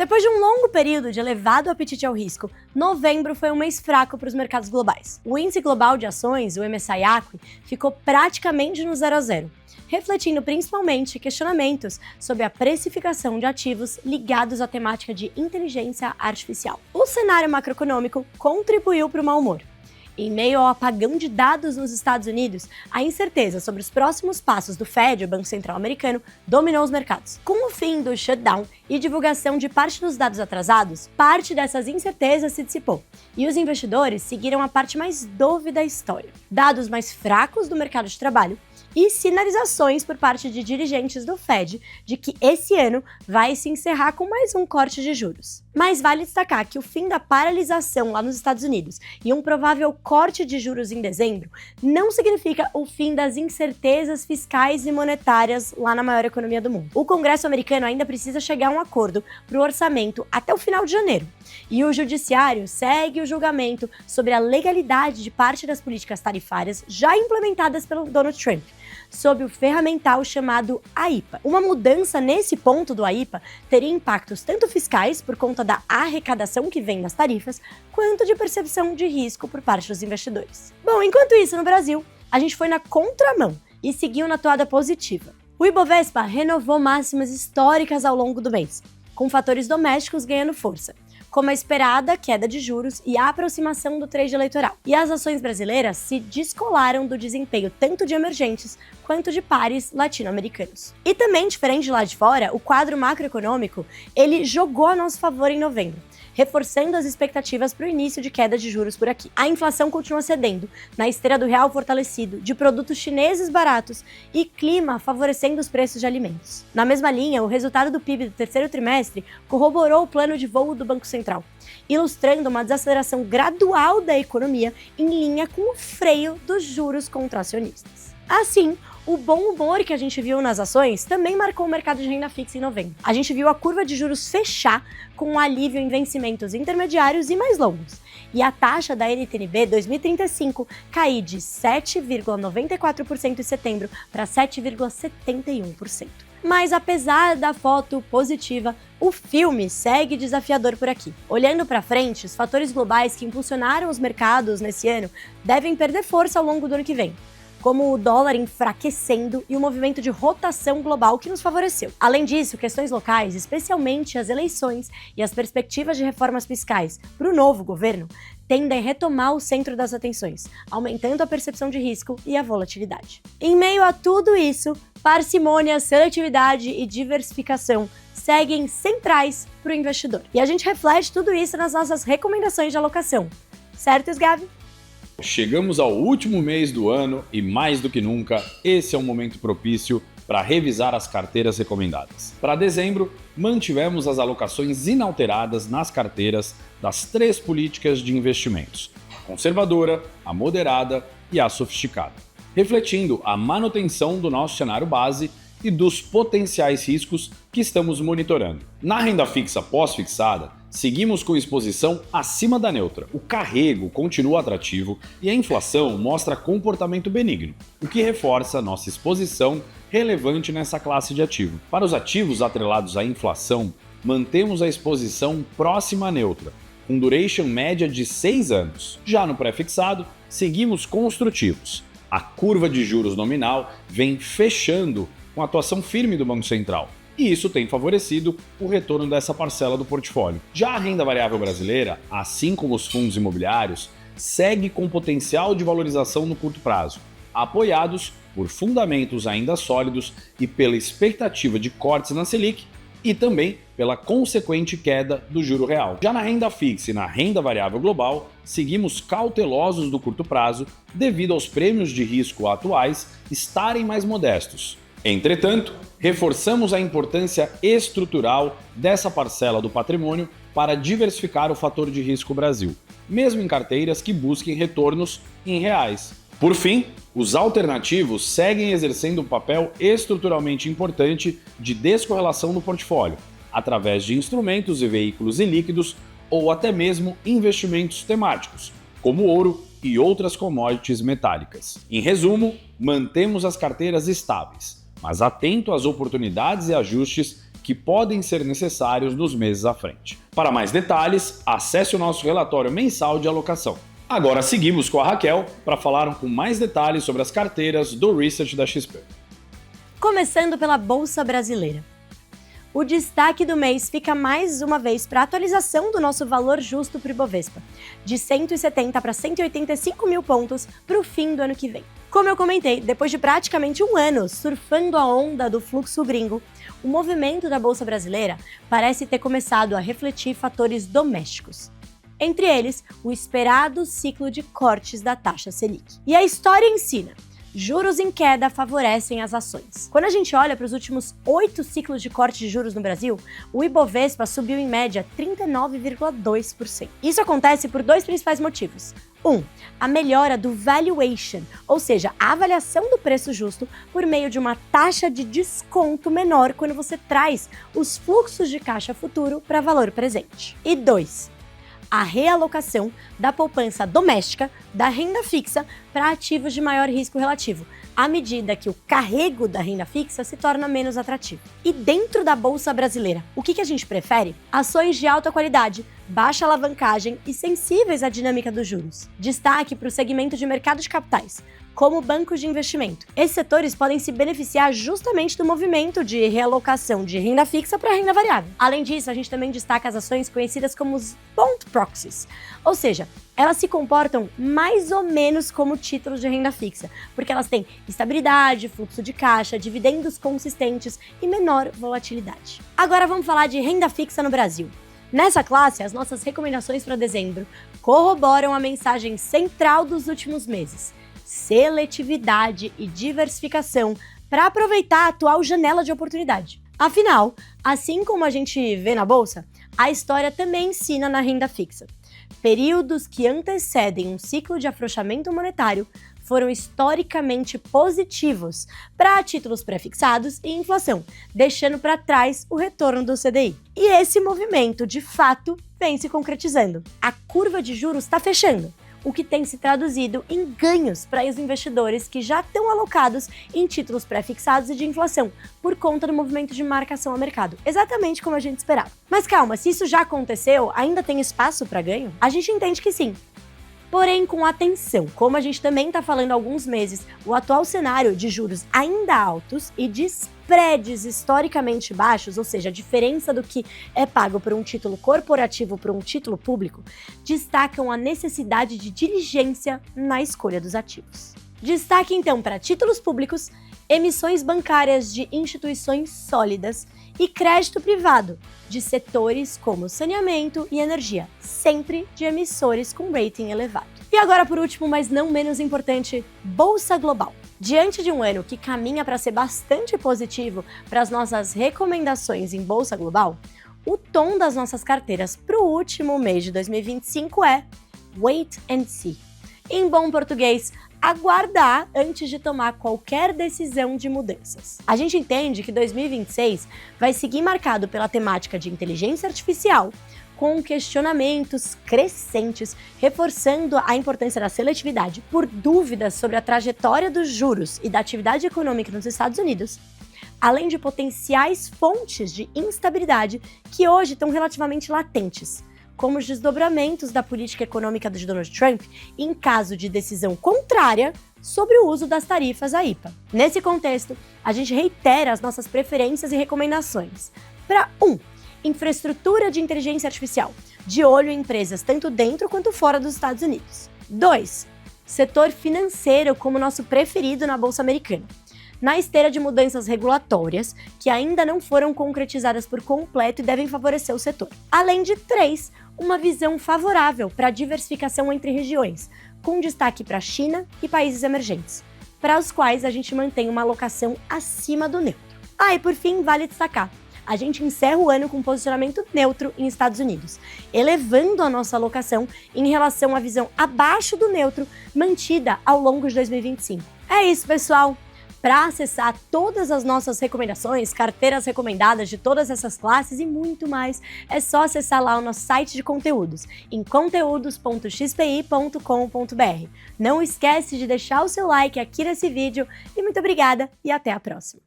Depois de um longo período de elevado apetite ao risco, novembro foi um mês fraco para os mercados globais. O índice global de ações, o MSCI Acqui, ficou praticamente no 0 a 0, refletindo principalmente questionamentos sobre a precificação de ativos ligados à temática de inteligência artificial. O cenário macroeconômico contribuiu para o mau humor. Em meio ao apagão de dados nos Estados Unidos, a incerteza sobre os próximos passos do Fed, o Banco Central Americano, dominou os mercados. Com o fim do shutdown e divulgação de parte dos dados atrasados, parte dessas incertezas se dissipou, e os investidores seguiram a parte mais dúvida da história: dados mais fracos do mercado de trabalho e sinalizações por parte de dirigentes do Fed de que esse ano vai se encerrar com mais um corte de juros. Mas vale destacar que o fim da paralisação lá nos Estados Unidos e um provável corte de juros em dezembro não significa o fim das incertezas fiscais e monetárias lá na maior economia do mundo. O Congresso americano ainda precisa chegar a um acordo para o orçamento até o final de janeiro, e o Judiciário segue o julgamento sobre a legalidade de parte das políticas tarifárias já implementadas pelo Donald Trump, sob o ferramental chamado AIPA. Uma mudança nesse ponto do AIPA teria impactos tanto fiscais, por conta da arrecadação que vem das tarifas, quanto de percepção de risco por parte dos investidores. Bom, enquanto isso, no Brasil, a gente foi na contramão e seguiu na toada positiva. O Ibovespa renovou máximas históricas ao longo do mês, com fatores domésticos ganhando força, como a esperada queda de juros e a aproximação do trade eleitoral. E as ações brasileiras se descolaram do desempenho tanto de emergentes quanto de pares latino-americanos. E também, diferente de lá de fora, o quadro macroeconômico, ele jogou a nosso favor em novembro, reforçando as expectativas para o início de queda de juros por aqui. A inflação continua cedendo, na esteira do real fortalecido, de produtos chineses baratos e clima favorecendo os preços de alimentos. Na mesma linha, o resultado do PIB do terceiro trimestre corroborou o plano de voo do Banco Central, ilustrando uma desaceleração gradual da economia em linha com o freio dos juros contracionistas. Assim, o bom humor que a gente viu nas ações também marcou o mercado de renda fixa em novembro. A gente viu a curva de juros fechar com um alívio em vencimentos intermediários e mais longos, e a taxa da NTNB 2035 cair de 7,94% em setembro para 7,71%. Mas apesar da foto positiva, o filme segue desafiador por aqui. Olhando para frente, os fatores globais que impulsionaram os mercados nesse ano devem perder força ao longo do ano que vem, como o dólar enfraquecendo e o movimento de rotação global que nos favoreceu. Além disso, questões locais, especialmente as eleições e as perspectivas de reformas fiscais para o novo governo, tendem a retomar o centro das atenções, aumentando a percepção de risco e a volatilidade. Em meio a tudo isso, parcimônia, seletividade e diversificação seguem centrais para o investidor. E a gente reflete tudo isso nas nossas recomendações de alocação. Certo, Sgav? Chegamos ao último mês do ano e, mais do que nunca, esse é um momento propício para revisar as carteiras recomendadas. Para dezembro, mantivemos as alocações inalteradas nas carteiras das 3 políticas de investimentos: a conservadora, a moderada e a sofisticada, refletindo a manutenção do nosso cenário base e dos potenciais riscos que estamos monitorando. Na renda fixa pós-fixada, seguimos com exposição acima da neutra. O carrego continua atrativo e a inflação mostra comportamento benigno, o que reforça nossa exposição relevante nessa classe de ativo. Para os ativos atrelados à inflação, mantemos a exposição próxima à neutra, com duration média de 6 anos. Já no pré-fixado, seguimos construtivos. A curva de juros nominal vem fechando com a atuação firme do Banco Central, e isso tem favorecido o retorno dessa parcela do portfólio. Já a renda variável brasileira, assim como os fundos imobiliários, segue com potencial de valorização no curto prazo, apoiados por fundamentos ainda sólidos e pela expectativa de cortes na Selic e também pela consequente queda do juro real. Já na renda fixa e na renda variável global, seguimos cautelosos no curto prazo devido aos prêmios de risco atuais estarem mais modestos. Entretanto, reforçamos a importância estrutural dessa parcela do patrimônio para diversificar o fator de risco Brasil, mesmo em carteiras que busquem retornos em reais. Por fim, os alternativos seguem exercendo um papel estruturalmente importante de descorrelação no portfólio, através de instrumentos e veículos ilíquidos ou até mesmo investimentos temáticos, como ouro e outras commodities metálicas. Em resumo, mantemos as carteiras estáveis, mas atento às oportunidades e ajustes que podem ser necessários nos meses à frente. Para mais detalhes, acesse o nosso relatório mensal de alocação. Agora seguimos com a Raquel para falar com mais detalhes sobre as carteiras do Research da XP. Começando pela Bolsa Brasileira. O destaque do mês fica mais uma vez para a atualização do nosso valor justo para o Ibovespa, de 170 para 185 mil pontos para o fim do ano que vem. Como eu comentei, depois de praticamente um ano surfando a onda do fluxo gringo, o movimento da Bolsa Brasileira parece ter começado a refletir fatores domésticos. Entre eles, o esperado ciclo de cortes da taxa Selic. E a história ensina: juros em queda favorecem as ações. Quando a gente olha para os últimos 8 ciclos de corte de juros no Brasil, o Ibovespa subiu em média 39,2%. Isso acontece por dois principais motivos. A melhora do valuation, ou seja, a avaliação do preço justo por meio de uma taxa de desconto menor quando você traz os fluxos de caixa futuro para valor presente. E 2, a realocação da poupança doméstica da renda fixa para ativos de maior risco relativo, à medida que o carrego da renda fixa se torna menos atrativo. E dentro da Bolsa Brasileira, o que a gente prefere? Ações de alta qualidade, baixa alavancagem e sensíveis à dinâmica dos juros. Destaque para o segmento de mercado de capitais, como bancos de investimento. Esses setores podem se beneficiar justamente do movimento de realocação de renda fixa para renda variável. Além disso, a gente também destaca as ações conhecidas como os bond proxies, ou seja, elas se comportam mais ou menos como títulos de renda fixa, porque elas têm estabilidade, fluxo de caixa, dividendos consistentes e menor volatilidade. Agora vamos falar de renda fixa no Brasil. Nessa classe, as nossas recomendações para dezembro corroboram a mensagem central dos últimos meses: seletividade e diversificação para aproveitar a atual janela de oportunidade. Afinal, assim como a gente vê na bolsa, a história também ensina na renda fixa. Períodos que antecedem um ciclo de afrouxamento monetário foram historicamente positivos para títulos pré-fixados e inflação, deixando para trás o retorno do CDI. E esse movimento, de fato, vem se concretizando. A curva de juros está fechando, o que tem se traduzido em ganhos para os investidores que já estão alocados em títulos pré-fixados e de inflação, por conta do movimento de marcação ao mercado, exatamente como a gente esperava. Mas calma, se isso já aconteceu, ainda tem espaço para ganho? A gente entende que sim. Porém, com atenção, como a gente também está falando há alguns meses, o atual cenário de juros ainda altos e de spreads historicamente baixos, ou seja, a diferença do que é pago por um título corporativo para um título público, destacam a necessidade de diligência na escolha dos ativos. Destaque então para títulos públicos, emissões bancárias de instituições sólidas e crédito privado de setores como saneamento e energia, sempre de emissores com rating elevado. E agora, por último, mas não menos importante, Bolsa Global. Diante de um ano que caminha para ser bastante positivo para as nossas recomendações em Bolsa Global, o tom das nossas carteiras para o último mês de 2025 é wait and see. Em bom português, aguardar antes de tomar qualquer decisão de mudanças. A gente entende que 2026 vai seguir marcado pela temática de inteligência artificial, com questionamentos crescentes, reforçando a importância da seletividade por dúvidas sobre a trajetória dos juros e da atividade econômica nos Estados Unidos, além de potenciais fontes de instabilidade que hoje estão relativamente latentes, como os desdobramentos da política econômica de Donald Trump em caso de decisão contrária sobre o uso das tarifas à IPA. Nesse contexto, a gente reitera as nossas preferências e recomendações. Para 1. Infraestrutura de inteligência artificial, de olho em empresas tanto dentro quanto fora dos Estados Unidos. 2. Setor financeiro como nosso preferido na Bolsa Americana, na esteira de mudanças regulatórias que ainda não foram concretizadas por completo e devem favorecer o setor. Além de 3, uma visão favorável para a diversificação entre regiões, com destaque para a China e países emergentes, para os quais a gente mantém uma alocação acima do neutro. E por fim, vale destacar, a gente encerra o ano com um posicionamento neutro em Estados Unidos, elevando a nossa alocação em relação à visão abaixo do neutro mantida ao longo de 2025. É isso, pessoal! Para acessar todas as nossas recomendações, carteiras recomendadas de todas essas classes e muito mais, é só acessar lá o nosso site de conteúdos, em conteúdos.xpi.com.br. Não esquece de deixar o seu like aqui nesse vídeo e muito obrigada e até a próxima!